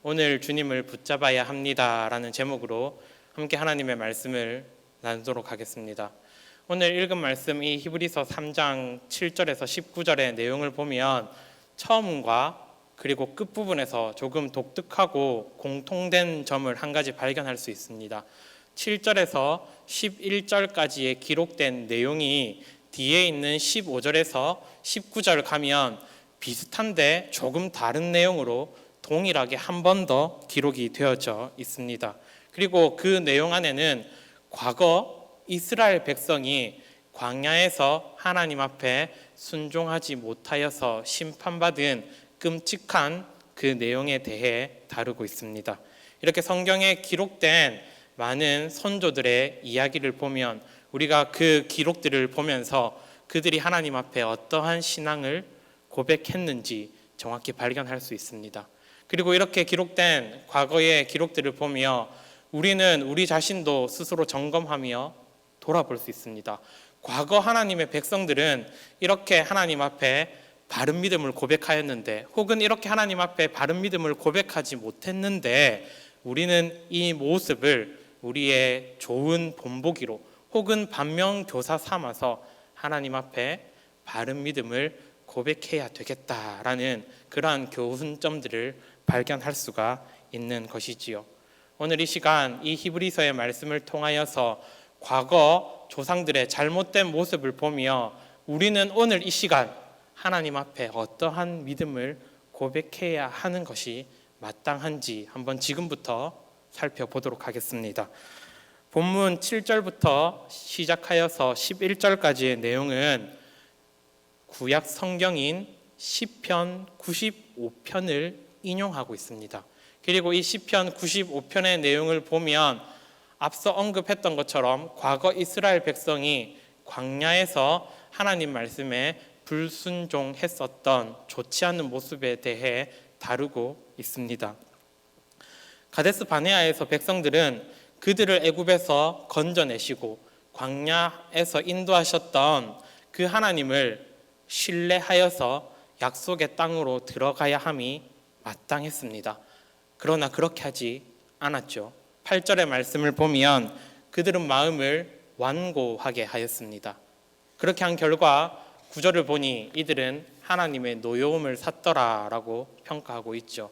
오늘 주님을 붙잡아야 합니다라는 제목으로 함께 하나님의 말씀을 나누도록 하겠습니다. 오늘 읽은 말씀 이 히브리서 3장 7절에서 19절의 내용을 보면 처음과 그리고 끝부분에서 조금 독특하고 공통된 점을 한 가지 발견할 수 있습니다. 7절에서 11절까지의 기록된 내용이 뒤에 있는 15절에서 19절 가면 비슷한데 조금 다른 내용으로 동일하게 한 번 더 기록이 되어져 있습니다. 그리고 그 내용 안에는 과거 이스라엘 백성이 광야에서 하나님 앞에 순종하지 못하여서 심판받은 끔찍한 그 내용에 대해 다루고 있습니다. 이렇게 성경에 기록된 많은 선조들의 이야기를 보면 우리가 그 기록들을 보면서 그들이 하나님 앞에 어떠한 신앙을 고백했는지 정확히 발견할 수 있습니다. 그리고 이렇게 기록된 과거의 기록들을 보며 우리는 우리 자신도 스스로 점검하며 돌아볼 수 있습니다. 과거 하나님의 백성들은 이렇게 하나님 앞에 바른 믿음을 고백하였는데, 혹은 이렇게 하나님 앞에 바른 믿음을 고백하지 못했는데, 우리는 이 모습을 우리의 좋은 본보기로 혹은 반면교사 삼아서 하나님 앞에 바른 믿음을 고백해야 되겠다라는 그러한 교훈점들을 발견할 수가 있는 것이지요. 오늘 이 시간 이 히브리서의 말씀을 통하여서 과거 조상들의 잘못된 모습을 보며 우리는 오늘 이 시간 하나님 앞에 어떠한 믿음을 고백해야 하는 것이 마땅한지 한번 지금부터 살펴보도록 하겠습니다. 본문 7절부터 시작하여서 11절까지의 내용은 구약 성경인 시편 95편을 인용하고 있습니다. 그리고 이 시편 95편의 내용을 보면 앞서 언급했던 것처럼 과거 이스라엘 백성이 광야에서 하나님 말씀에 불순종했었던 좋지 않은 모습에 대해 다루고 있습니다. 가데스 바네아에서 백성들은 그들을 애굽에서 건져내시고 광야에서 인도하셨던 그 하나님을 신뢰하여서 약속의 땅으로 들어가야 함이 마땅했습니다. 그러나 그렇게 하지 않았죠. 8절의 말씀을 보면 그들은 마음을 완고하게 하였습니다. 그렇게 한 결과 9절을 보니 이들은 하나님의 노여움을 샀더라라고 평가하고 있죠.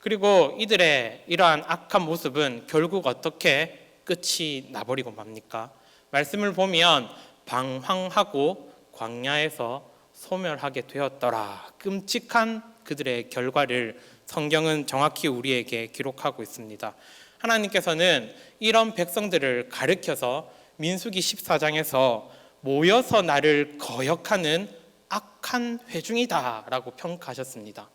그리고 이들의 이러한 악한 모습은 결국 어떻게 끝이 나버리고 맙니까? 말씀을 보면 방황하고 광야에서 소멸하게 되었더라. 끔찍한 그들의 결과를 성경은 정확히 우리에게 기록하고 있습니다. 하나님께서는 이런 백성들을 가르쳐서 민수기 14장에서 모여서 나를 거역하는 악한 회중이다 라고 평가하셨습니다.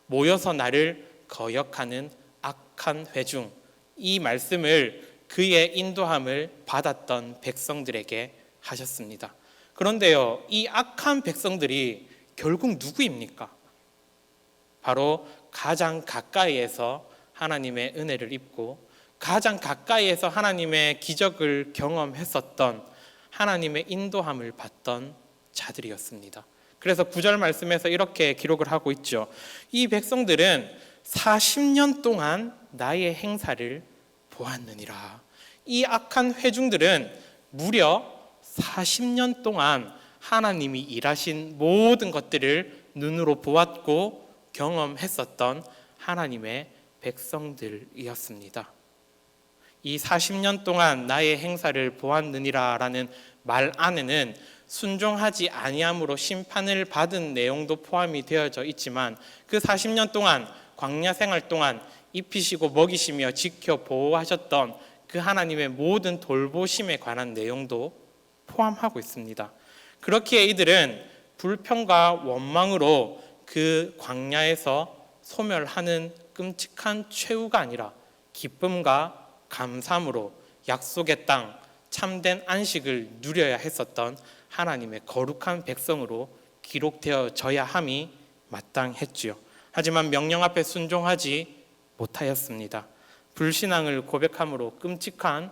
모여서 나를 거역하는 악한 회중, 이 말씀을 그의 인도함을 받았던 백성들에게 하셨습니다. 그런데요, 이 악한 백성들이 결국 누구입니까? 바로 가장 가까이에서 하나님의 은혜를 입고 가장 가까이에서 하나님의 기적을 경험했었던, 하나님의 인도함을 받던 자들이었습니다. 그래서 9절 말씀에서 이렇게 기록을 하고 있죠. 이 백성들은 40년 동안 나의 행사를 보았느니라. 이 악한 회중들은 무려 40년 동안 하나님이 일하신 모든 것들을 눈으로 보았고 경험했었던 하나님의 백성들이었습니다. 이 40년 동안 나의 행사를 보았느니라 라는 말 안에는 순종하지 아니함으로 심판을 받은 내용도 포함이 되어져 있지만, 그 40년 동안 광야 생활 동안 입히시고 먹이시며 지켜 보호하셨던 그 하나님의 모든 돌보심에 관한 내용도 포함하고 있습니다. 그렇기에 이들은 불평과 원망으로 그 광야에서 소멸하는 끔찍한 최후가 아니라 기쁨과 감사함으로 약속의 땅, 참된 안식을 누려야 했었던 하나님의 거룩한 백성으로 기록되어져야 함이 마땅했지요. 하지만 명령 앞에 순종하지 못하였습니다. 불신앙을 고백함으로 끔찍한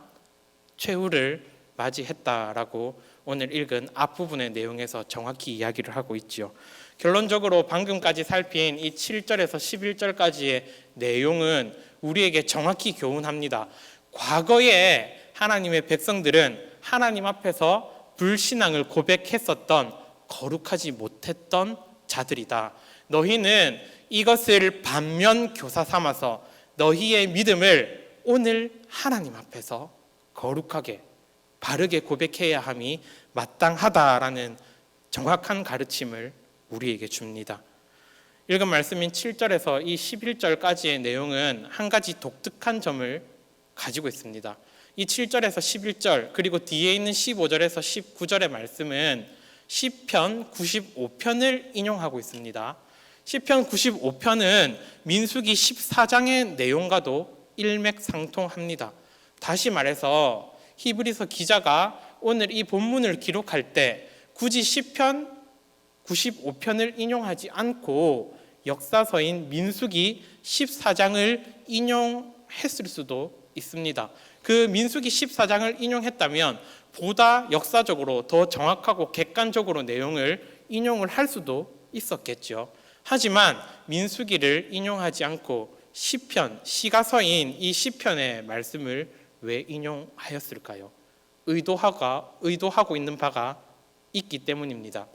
최후를 맞이했다라고 오늘 읽은 앞부분의 내용에서 정확히 이야기를 하고 있지요. 결론적으로 방금까지 살핀 이 7절에서 11절까지의 내용은 우리에게 정확히 교훈합니다. 과거에 하나님의 백성들은 하나님 앞에서 불신앙을 고백했었던 거룩하지 못했던 자들이다. 너희는 이것을 반면 교사 삼아서 너희의 믿음을 오늘 하나님 앞에서 거룩하게 바르게 고백해야 함이 마땅하다라는 정확한 가르침을 우리에게 줍니다. 읽은 말씀인 7절에서 이 11절까지의 내용은 한 가지 독특한 점을 가지고 있습니다. 이 7절에서 11절 그리고 뒤에 있는 15절에서 19절의 말씀은 시편 95편을 인용하고 있습니다. 시편 95편은 민수기 14장의 내용과도 일맥상통합니다. 다시 말해서 히브리서 기자가 오늘 이 본문을 기록할 때 굳이 시편 95편을 인용하지 않고 역사서인 민수기 14장을 인용했을 수도 있습니다. 그 민수기 14장을 인용했다면 보다 역사적으로 더 정확하고 객관적으로 내용을 인용을 할 수도 있었겠죠. 하지만 민수기를 인용하지 않고 시편, 시가서인 이 시편의 말씀을 왜 인용하였을까요? 의도하고 있는 바가 있기 때문입니다.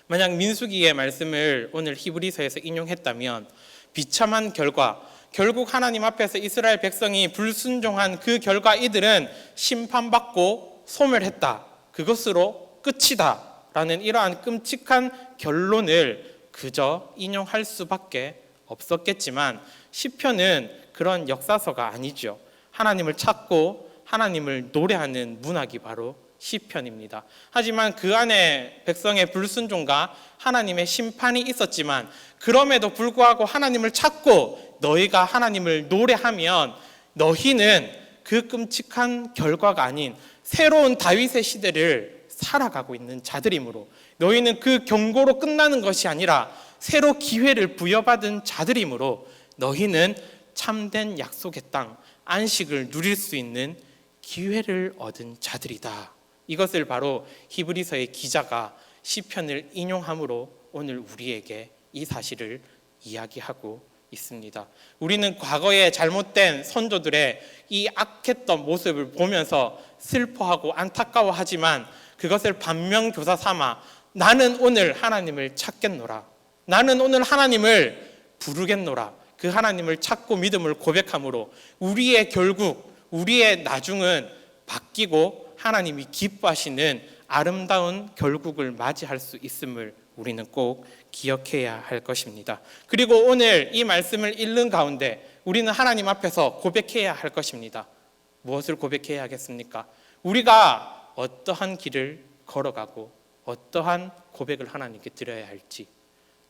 만약 민수기의 말씀을 오늘 히브리서에서 인용했다면 비참한 결과, 결국 하나님 앞에서 이스라엘 백성이 불순종한 그 결과 이들은 심판받고 소멸했다. 그것으로 끝이다. 라는 이러한 끔찍한 결론을 그저 인용할 수밖에 없었겠지만 시편은 그런 역사서가 아니죠. 하나님을 찾고 하나님을 노래하는 문학이 바로 시편입니다. 하지만 그 안에 백성의 불순종과 하나님의 심판이 있었지만 그럼에도 불구하고 하나님을 찾고 너희가 하나님을 노래하면 너희는 그 끔찍한 결과가 아닌 새로운 다윗의 시대를 살아가고 있는 자들이므로 너희는 그 경고로 끝나는 것이 아니라 새로 기회를 부여받은 자들이므로 너희는 참된 약속의 땅 안식을 누릴 수 있는 기회를 얻은 자들이다. 이것을 바로 히브리서의 기자가 시편을 인용함으로 오늘 우리에게 이 사실을 이야기하고 있습니다. 우리는 과거의 잘못된 선조들의 이 악했던 모습을 보면서 슬퍼하고 안타까워하지만 그것을 반면교사 삼아 나는 오늘 하나님을 찾겠노라. 나는 오늘 하나님을 부르겠노라. 그 하나님을 찾고 믿음을 고백함으로 우리의 결국, 우리의 나중은 바뀌고 하나님이 기뻐하시는 아름다운 결국을 맞이할 수 있음을 우리는 꼭 기억해야 할 것입니다. 그리고 오늘 이 말씀을 읽는 가운데 우리는 하나님 앞에서 고백해야 할 것입니다. 무엇을 고백해야 하겠습니까? 우리가 어떠한 길을 걸어가고 어떠한 고백을 하나님께 드려야 할지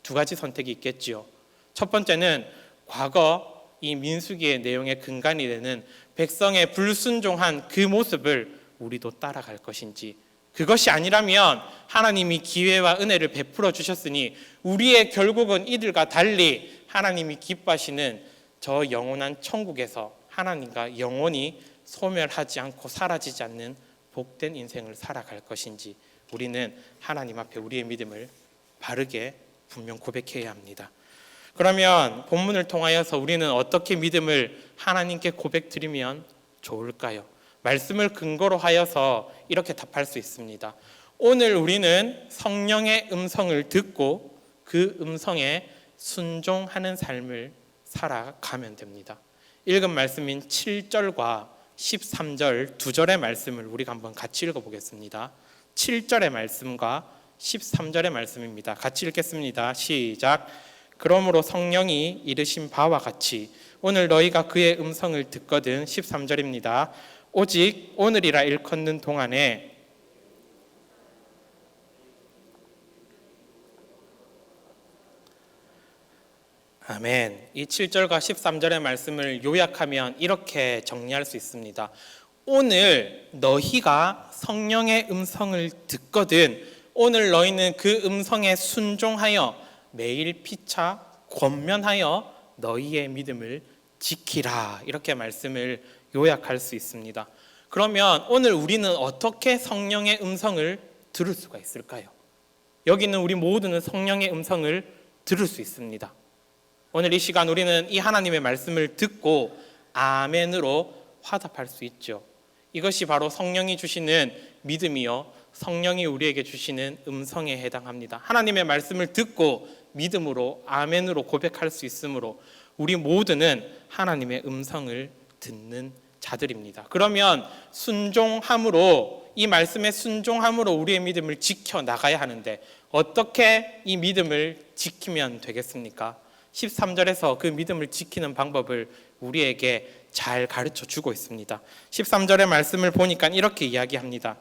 두 가지 선택이 있겠지요. 첫 번째는 과거 이 민수기의 내용의 근간이 되는 백성의 불순종한 그 모습을 우리도 따라갈 것인지, 그것이 아니라면 하나님이 기회와 은혜를 베풀어 주셨으니 우리의 결국은 이들과 달리 하나님이 기뻐하시는 저 영원한 천국에서 하나님과 영원히 소멸하지 않고 사라지지 않는 복된 인생을 살아갈 것인지 우리는 하나님 앞에 우리의 믿음을 바르게 분명 고백해야 합니다. 그러면 본문을 통하여서 우리는 어떻게 믿음을 하나님께 고백드리면 좋을까요? 말씀을 근거로 하여서 이렇게 답할 수 있습니다. 오늘 우리는 성령의 음성을 듣고 그 음성에 순종하는 삶을 살아가면 됩니다. 읽은 말씀인 7절과 13절 두 절의 말씀을 우리가 한번 같이 읽어보겠습니다. 7절의 말씀과 13절의 말씀입니다. 같이 읽겠습니다. 시작. 그러므로 성령이 이르신 바와 같이 오늘 너희가 그의 음성을 듣거든. 13절입니다. 오직 오늘이라 일컫는 동안에 아멘. 이 7절과 13절의 말씀을 요약하면 이렇게 정리할 수 있습니다. 오늘 너희가 성령의 음성을 듣거든 오늘 너희는 그 음성에 순종하여 매일 피차 권면하여 너희의 믿음을 지키라. 이렇게 말씀을 요약할 수 있습니다. 그러면 오늘 우리는 어떻게 성령의 음성을 들을 수가 있을까요? 여기 있는 우리 모두는 성령의 음성을 들을 수 있습니다. 오늘 이 시간 우리는 이 하나님의 말씀을 듣고 아멘으로 화답할 수 있죠. 이것이 바로 성령이 주시는 믿음이요, 성령이 우리에게 주시는 음성에 해당합니다. 하나님의 말씀을 듣고 믿음으로 아멘으로 고백할 수 있으므로 우리 모두는 하나님의 음성을 듣는 자들입니다. 그러면 순종함으로, 이 말씀에 순종함으로 우리의 믿음을 지켜나가야 하는데 어떻게 이 믿음을 지키면 되겠습니까? 13절에서 그 믿음을 지키는 방법을 우리에게 잘 가르쳐 주고 있습니다. 13절의 말씀을 보니까 이렇게 이야기합니다.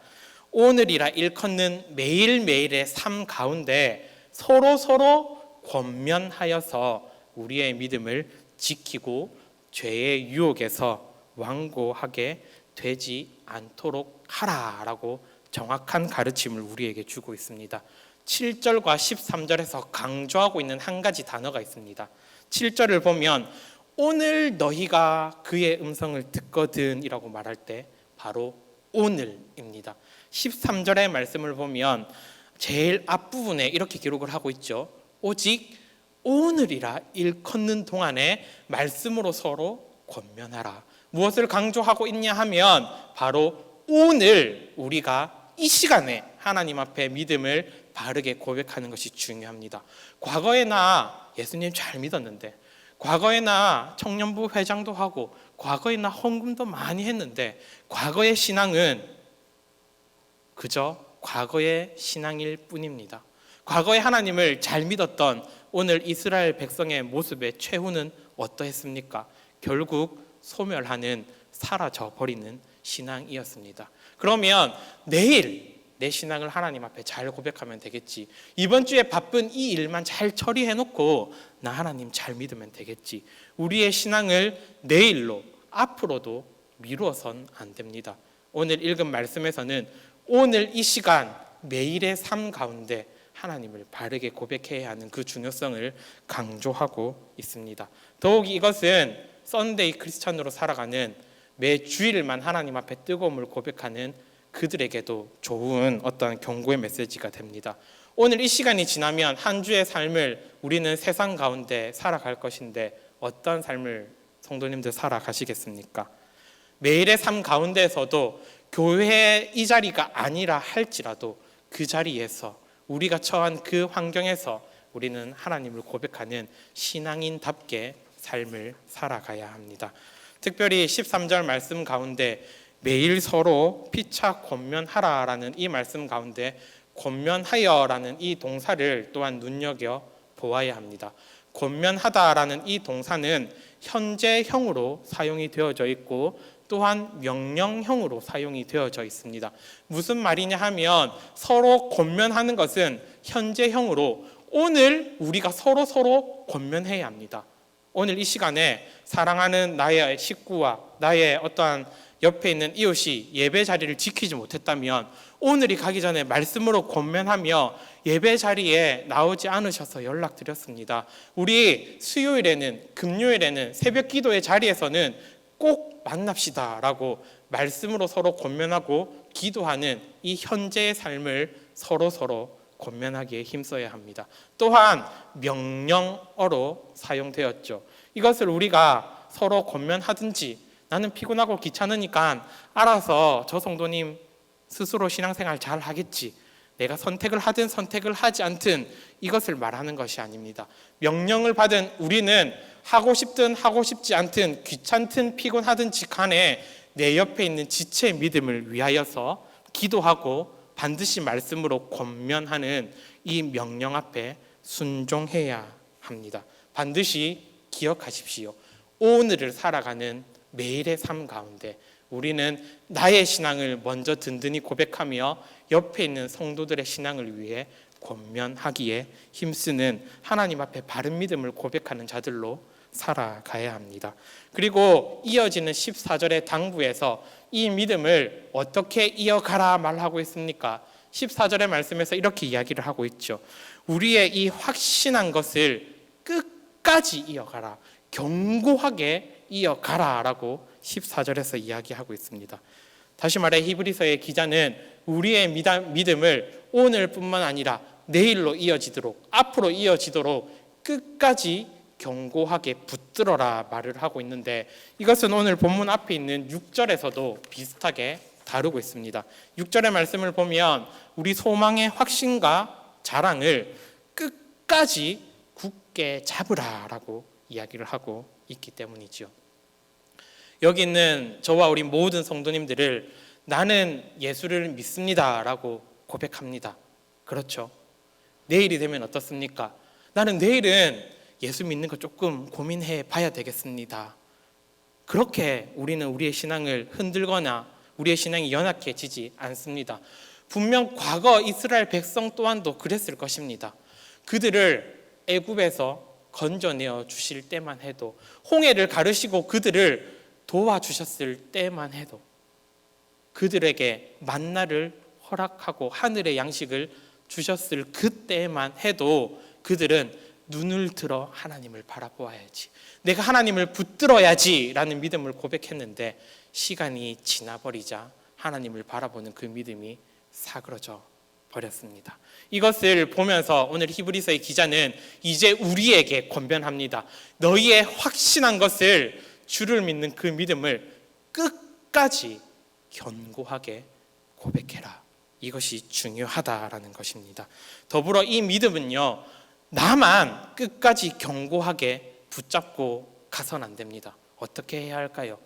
오늘이라 일컫는 매일매일의 삶 가운데 서로 권면하여서 우리의 믿음을 지키고 죄의 유혹에서 완고하게 되지 않도록 하라라고 정확한 가르침을 우리에게 주고 있습니다. 7절과 13절에서 강조하고 있는 한 가지 단어가 있습니다. 7절을 보면 오늘 너희가 그의 음성을 듣거든 이라고 말할 때 바로 오늘입니다. 13절의 말씀을 보면 제일 앞부분에 이렇게 기록을 하고 있죠. 오직 오늘이라 일컫는 동안에 말씀으로 서로 권면하라. 무엇을 강조하고 있냐 하면 바로 오늘 우리가 이 시간에 하나님 앞에 믿음을 바르게 고백하는 것이 중요합니다. 과거에 나 예수님 잘 믿었는데, 과거에 나 청년부 회장도 하고, 과거에 나 헌금도 많이 했는데, 과거의 신앙은 그저 과거의 신앙일 뿐입니다. 과거에 하나님을 잘 믿었던 오늘 이스라엘 백성의 모습의 최후는 어떠했습니까? 결국 소멸하는, 사라져버리는 신앙이었습니다. 그러면 내일 내 신앙을 하나님 앞에 잘 고백하면 되겠지. 이번 주에 바쁜 이 일만 잘 처리해놓고 나 하나님 잘 믿으면 되겠지. 우리의 신앙을 내일로, 앞으로도 미루어선 안 됩니다. 오늘 읽은 말씀에서는 오늘 이 시간 매일의 삶 가운데 하나님을 바르게 고백해야 하는 그 중요성을 강조하고 있습니다. 더욱이 이것은 썬데이 크리스찬으로 살아가는 매 주일만 하나님 앞에 뜨거움을 고백하는 그들에게도 좋은 어떤 경고의 메시지가 됩니다. 오늘 이 시간이 지나면 한 주의 삶을 우리는 세상 가운데 살아갈 것인데 어떤 삶을 성도님들 살아가시겠습니까? 매일의 삶 가운데에서도 교회의 이 자리가 아니라 할지라도 그 자리에서 우리가 처한 그 환경에서 우리는 하나님을 고백하는 신앙인답게 삶을 살아가야 합니다. 특별히 13절 말씀 가운데 매일 서로 피차 권면하라라는 이 말씀 가운데 권면하여라는 이 동사를 또한 눈여겨 보아야 합니다. 권면하다라는 이 동사는 현재형으로 사용이 되어져 있고 또한 명령형으로 사용이 되어져 있습니다. 무슨 말이냐 하면 서로 권면하는 것은 현재형으로 오늘 우리가 서로 권면해야 합니다. 오늘 이 시간에 사랑하는 나의 식구와 나의 어떠한 옆에 있는 이웃이 예배 자리를 지키지 못했다면 오늘이 가기 전에 말씀으로 권면하며 예배 자리에 나오지 않으셔서 연락드렸습니다. 우리 수요일에는, 금요일에는 새벽 기도의 자리에서는 꼭 만납시다라고 말씀으로 서로 권면하고 기도하는 이 현재의 삶을 서로 권면하기에 힘써야 합니다. 또한 명령어로 사용되었죠. 이것을 우리가 서로 권면하든지 나는 피곤하고 귀찮으니까 알아서 저 성도님 스스로 신앙생활 잘 하겠지, 내가 선택을 하든 선택을 하지 않든 이것을 말하는 것이 아닙니다. 명령을 받은 우리는 하고 싶든 하고 싶지 않든 귀찮든 피곤하든지 간에 내 옆에 있는 지체의 믿음을 위하여서 기도하고 반드시 말씀으로 권면하는 이 명령 앞에 순종해야 합니다. 반드시 기억하십시오. 오늘을 살아가는 매일의 삶 가운데 우리는 나의 신앙을 먼저 든든히 고백하며 옆에 있는 성도들의 신앙을 위해 권면하기에 힘쓰는 하나님 앞에 바른 믿음을 고백하는 자들로 살아가야 합니다. 그리고 이어지는 14절의 당부에서 이 믿음을 어떻게 이어가라 말하고 있습니까? 14절의 말씀에서 이렇게 이야기를 하고 있죠. 우리의 이 확신한 것을 끝까지 이어가라, 견고하게 이어가라 라고 14절에서 이야기하고 있습니다. 다시 말해 히브리서의 기자는 우리의 믿음을 오늘뿐만 아니라 내일로 이어지도록, 앞으로 이어지도록 끝까지 견고하게 붙들어라 말을 하고 있는데, 이것은 오늘 본문 앞에 있는 6절에서도 비슷하게 다루고 있습니다. 6절의 말씀을 보면 우리 소망의 확신과 자랑을 끝까지 굳게 잡으라라고 이야기를 하고 있기 때문이죠. 여기 있는 저와 우리 모든 성도님들을 나는 예수를 믿습니다라고 고백합니다. 그렇죠. 내일이 되면 어떻습니까? 나는 내일은 예수 믿는 거 조금 고민해 봐야 되겠습니다. 그렇게 우리는 우리의 신앙을 흔들거나 우리의 신앙이 연약해지지 않습니다. 분명 과거 이스라엘 백성 또한도 그랬을 것입니다. 그들을 애굽에서 건져내어 주실 때만 해도, 홍해를 가르시고 그들을 도와주셨을 때만 해도, 그들에게 만나를 허락하고 하늘의 양식을 주셨을 그때만 해도 그들은 눈을 들어 하나님을 바라보아야지, 내가 하나님을 붙들어야지 라는 믿음을 고백했는데, 시간이 지나버리자 하나님을 바라보는 그 믿음이 사그러져 버렸습니다. 이것을 보면서 오늘 히브리서의 기자는 이제 우리에게 권면합니다. 너희의 확신한 것을, 주를 믿는 그 믿음을 끝까지 견고하게 고백해라. 이것이 중요하다라는 것입니다. 더불어 이 믿음은요, 나만 끝까지 견고하게 붙잡고 가선 안 됩니다. 어떻게 해야 할까요?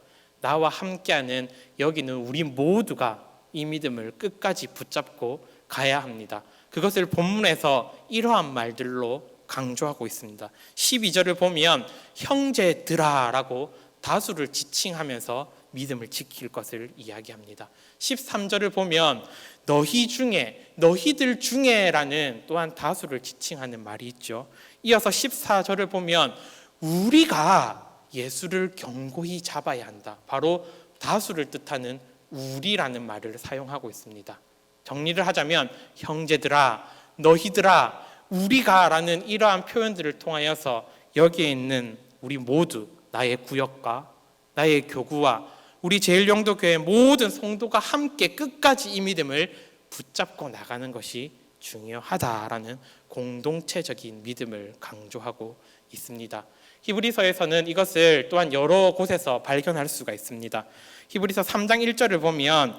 나와 함께하는 여기 있는 우리 모두가 이 믿음을 끝까지 붙잡고 가야 합니다. 그것을 본문에서 이러한 말들로 강조하고 있습니다. 12절을 보면 형제들아라고 다수를 지칭하면서 믿음을 지킬 것을 이야기합니다. 13절을 보면 너희 중에, 너희들 중에라는 또한 다수를 지칭하는 말이 있죠. 이어서 14절을 보면 우리가 예수를 견고히 잡아야 한다. 바로 다수를 뜻하는 우리라는 말을 사용하고 있습니다. 정리를 하자면 형제들아, 너희들아, 우리가라는 이러한 표현들을 통하여서 여기에 있는 우리 모두, 나의 구역과 나의 교구와 우리 제일영도교회 모든 성도가 함께 끝까지 이 믿음을 붙잡고 나가는 것이 중요하다라는 공동체적인 믿음을 강조하고 있습니다. 히브리서에서는 이것을 또한 여러 곳에서 발견할 수가 있습니다. 히브리서 3장 1절을 보면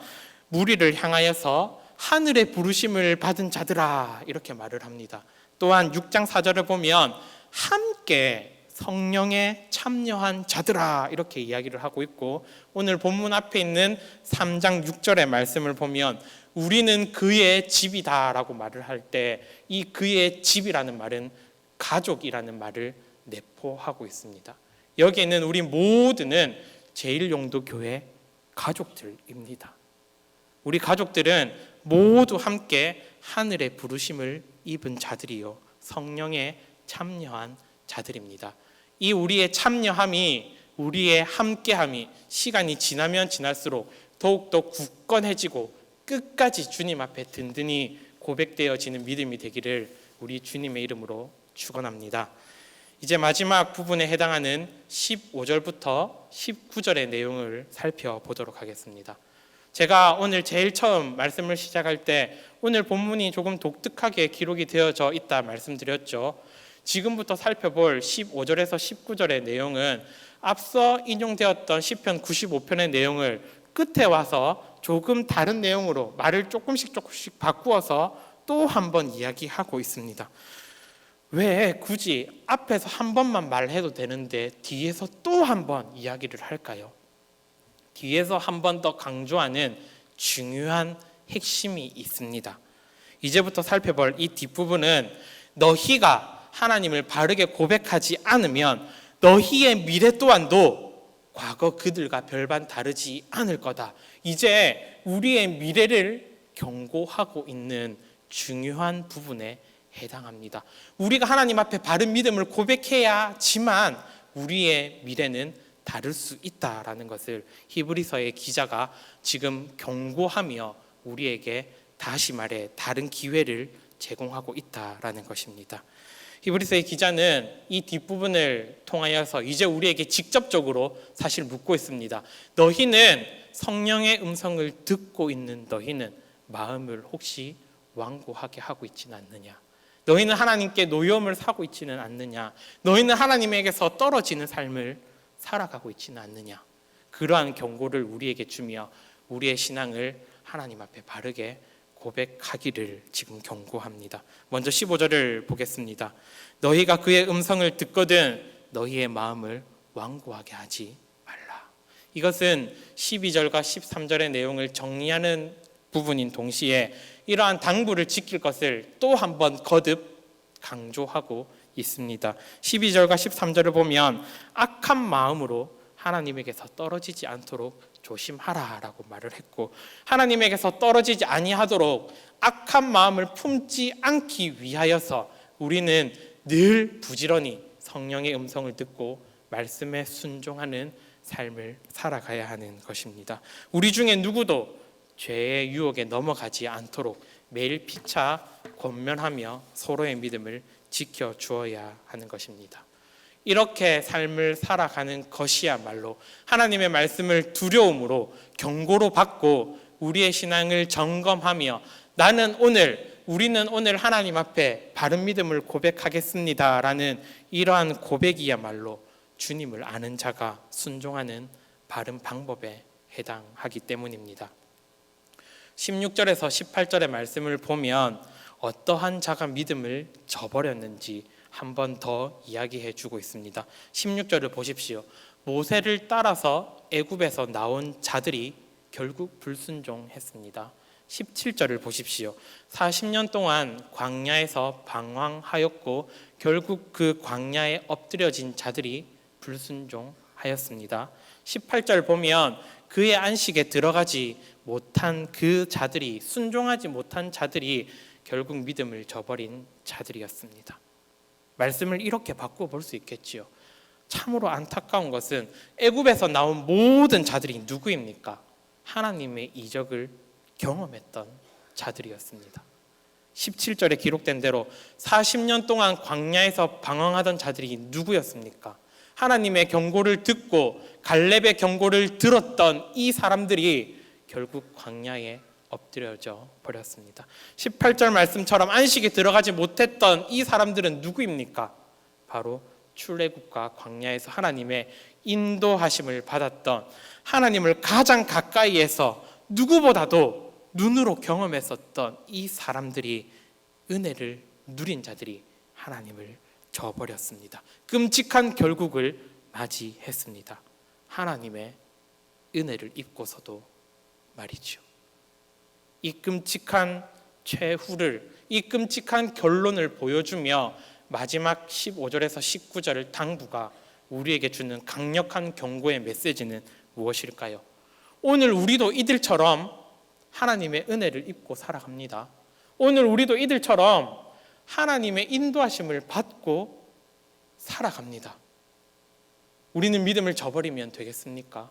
무리를 향하여서 하늘의 부르심을 받은 자들아 이렇게 말을 합니다. 또한 6장 4절을 보면 함께 성령에 참여한 자들아 이렇게 이야기를 하고 있고, 오늘 본문 앞에 있는 3장 6절의 말씀을 보면 우리는 그의 집이다 라고 말을 할 때 이 그의 집이라는 말은 가족이라는 말을 내포하고 있습니다. 여기에 있는 우리 모두는 제일용도교회 가족들입니다. 우리 가족들은 모두 함께 하늘의 부르심을 입은 자들이요 성령에 참여한 자들입니다. 이 우리의 참여함이, 우리의 함께함이 시간이 지나면 지날수록 더욱더 굳건해지고 끝까지 주님 앞에 든든히 고백되어지는 믿음이 되기를 우리 주님의 이름으로 축원합니다. 이제 마지막 부분에 해당하는 15절부터 19절의 내용을 살펴보도록 하겠습니다. 제가 오늘 제일 처음 말씀을 시작할 때 오늘 본문이 조금 독특하게 기록이 되어져 있다 말씀드렸죠. 지금부터 살펴볼 15절에서 19절의 내용은 앞서 인용되었던 시편 95편의 내용을 끝에 와서 조금 다른 내용으로 말을 조금씩 바꾸어서 또 한 번 이야기하고 있습니다. 왜 굳이 앞에서 한 번만 말해도 되는데 뒤에서 또 한 번 이야기를 할까요? 뒤에서 한 번 더 강조하는 중요한 핵심이 있습니다. 이제부터 살펴볼 이 뒷부분은 너희가 하나님을 바르게 고백하지 않으면 너희의 미래 또한도 과거 그들과 별반 다르지 않을 거다. 이제 우리의 미래를 경고하고 있는 중요한 부분에 해당합니다. 우리가 하나님 앞에 바른 믿음을 고백해야지만 우리의 미래는 다를 수 있다라는 것을 히브리서의 기자가 지금 경고하며 우리에게 다시 말해 다른 기회를 제공하고 있다라는 것입니다. 히브리서의 기자는 이 뒷부분을 통하여서 이제 우리에게 직접적으로 사실 묻고 있습니다. 너희는 성령의 음성을 듣고 있는 너희는 마음을 혹시 완고하게 하고 있지는 않느냐? 너희는 하나님께 노여움을 사고 있지는 않느냐? 너희는 하나님에게서 떨어지는 삶을 살아가고 있지는 않느냐? 그러한 경고를 우리에게 주며 우리의 신앙을 하나님 앞에 바르게 고백하기를 지금 경고합니다. 먼저 15절을 보겠습니다. 너희가 그의 음성을 듣거든 너희의 마음을 완고하게 하지 말라. 이것은 12절과 13절의 내용을 정리하는 부분인 동시에 이러한 당부를 지킬 것을 또 한 번 거듭 강조하고 있습니다. 12절과 13절을 보면 악한 마음으로 하나님에게서 떨어지지 않도록 조심하라라고 말을 했고, 하나님에게서 떨어지지 아니하도록 악한 마음을 품지 않기 위하여서 우리는 늘 부지런히 성령의 음성을 듣고 말씀에 순종하는 삶을 살아가야 하는 것입니다. 우리 중에 누구도 죄의 유혹에 넘어가지 않도록 매일 피차 권면하며 서로의 믿음을 지켜주어야 하는 것입니다. 이렇게 삶을 살아가는 것이야말로 하나님의 말씀을 두려움으로 경고로 받고 우리의 신앙을 점검하며 우리는 오늘 하나님 앞에 바른 믿음을 고백하겠습니다 라는 이러한 고백이야말로 주님을 아는 자가 순종하는 바른 방법에 해당하기 때문입니다. 16절에서 18절의 말씀을 보면 어떠한 자가 믿음을 저버렸는지 한 번 더 이야기해 주고 있습니다. 16절을 보십시오. 모세를 따라서 애굽에서 나온 자들이 결국 불순종했습니다. 17절을 보십시오. 40년 동안 광야에서 방황하였고 결국 그 광야에 엎드려진 자들이 불순종하였습니다. 18절 보면 그의 안식에 들어가지 못한 그 자들이, 순종하지 못한 자들이 결국 믿음을 저버린 자들이었습니다. 말씀을 이렇게 바꾸어 볼 수 있겠지요. 참으로 안타까운 것은 애굽에서 나온 모든 자들이 누구입니까? 하나님의 이적을 경험했던 자들이었습니다. 17절에 기록된 대로 40년 동안 광야에서 방황하던 자들이 누구였습니까? 하나님의 경고를 듣고 갈렙의 경고를 들었던 이 사람들이 결국 광야에 엎드려져 버렸습니다. 18절 말씀처럼 안식에 들어가지 못했던 이 사람들은 누구입니까? 바로 출애굽과 광야에서 하나님의 인도하심을 받았던, 하나님을 가장 가까이에서 누구보다도 눈으로 경험했었던 이 사람들이, 은혜를 누린 자들이 하나님을 저버렸습니다. 끔찍한 결국을 맞이했습니다. 하나님의 은혜를 입고서도 말이죠. 이 끔찍한 최후를, 이 끔찍한 결론을 보여주며 마지막 15절에서 19절을 당부가 우리에게 주는 강력한 경고의 메시지는 무엇일까요? 오늘 우리도 이들처럼 하나님의 은혜를 입고 살아갑니다. 오늘 우리도 이들처럼 하나님의 인도하심을 받고 살아갑니다. 우리는 믿음을 저버리면 되겠습니까?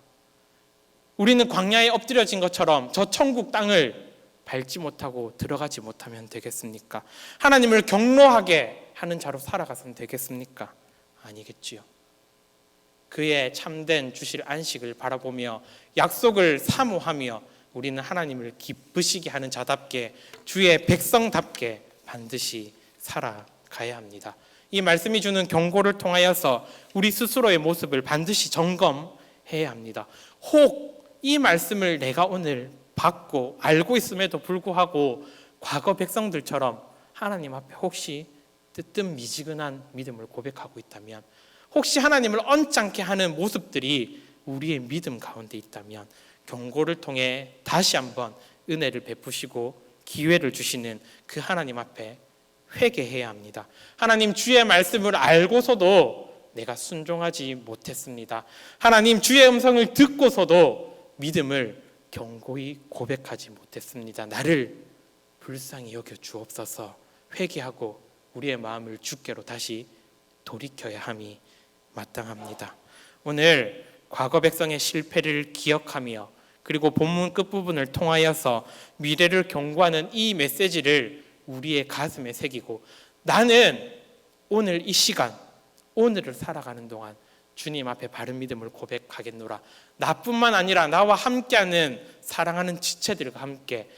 우리는 광야에 엎드려진 것처럼 저 천국 땅을 밟지 못하고 들어가지 못하면 되겠습니까? 하나님을 경노하게 하는 자로 살아가서는 되겠습니까? 아니겠지요. 그의 참된 주실 안식을 바라보며 약속을 사모하며 우리는 하나님을 기쁘시게 하는 자답게, 주의 백성답게 반드시 살아가야 합니다. 이 말씀이 주는 경고를 통하여서 우리 스스로의 모습을 반드시 점검해야 합니다. 혹 이 말씀을 내가 오늘 받고 알고 있음에도 불구하고 과거 백성들처럼 하나님 앞에 혹시 뜨뜻미지근한 믿음을 고백하고 있다면, 혹시 하나님을 언짢게 하는 모습들이 우리의 믿음 가운데 있다면 경고를 통해 다시 한번 은혜를 베푸시고 기회를 주시는 그 하나님 앞에 회개해야 합니다. 하나님, 주의 말씀을 알고서도 내가 순종하지 못했습니다. 하나님, 주의 음성을 듣고서도 믿음을 경고히 고백하지 못했습니다. 나를 불쌍히 여겨 주옵소서. 회개하고 우리의 마음을 주께로 다시 돌이켜야 함이 마땅합니다. 오늘 과거 백성의 실패를 기억하며 그리고 본문 끝부분을 통하여서 미래를 경고하는 이 메시지를 우리의 가슴에 새기고, 나는 오늘 이 시간, 오늘을 살아가는 동안 주님 앞에 바른 믿음을 고백하겠노라. 나뿐만 아니라 나와 함께하는 사랑하는 지체들과 함께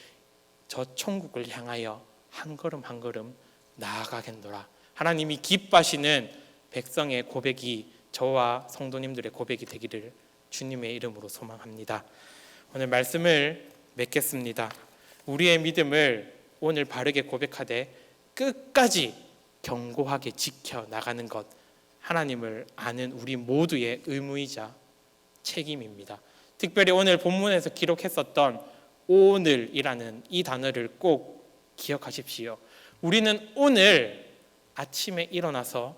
저 천국을 향하여 한 걸음 한 걸음 나아가겠노라. 하나님이 기뻐하시는 백성의 고백이 저와 성도님들의 고백이 되기를 주님의 이름으로 소망합니다. 오늘 말씀을 맺겠습니다. 우리의 믿음을 오늘 바르게 고백하되 끝까지 견고하게 지켜나가는 것, 하나님을 아는 우리 모두의 의무이자 책임입니다. 특별히 오늘 본문에서 기록했었던 오늘이라는 이 단어를 꼭 기억하십시오. 우리는 오늘 아침에 일어나서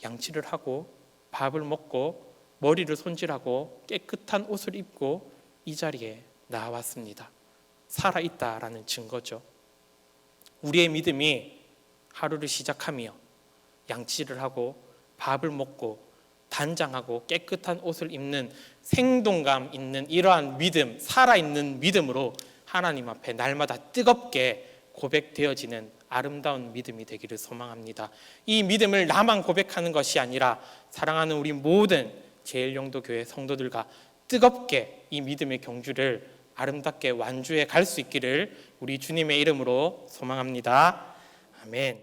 양치를 하고 밥을 먹고 머리를 손질하고 깨끗한 옷을 입고 이 자리에 나왔습니다. 살아있다라는 증거죠. 우리의 믿음이 하루를 시작하며 양치를 하고 밥을 먹고 단장하고 깨끗한 옷을 입는 생동감 있는 이러한 믿음, 살아있는 믿음으로 하나님 앞에 날마다 뜨겁게 고백되어지는 아름다운 믿음이 되기를 소망합니다. 이 믿음을 나만 고백하는 것이 아니라 사랑하는 우리 모든 제일영도교회 성도들과 뜨겁게 이 믿음의 경주를 아름답게 완주해 갈 수 있기를 우리 주님의 이름으로 소망합니다. 아멘.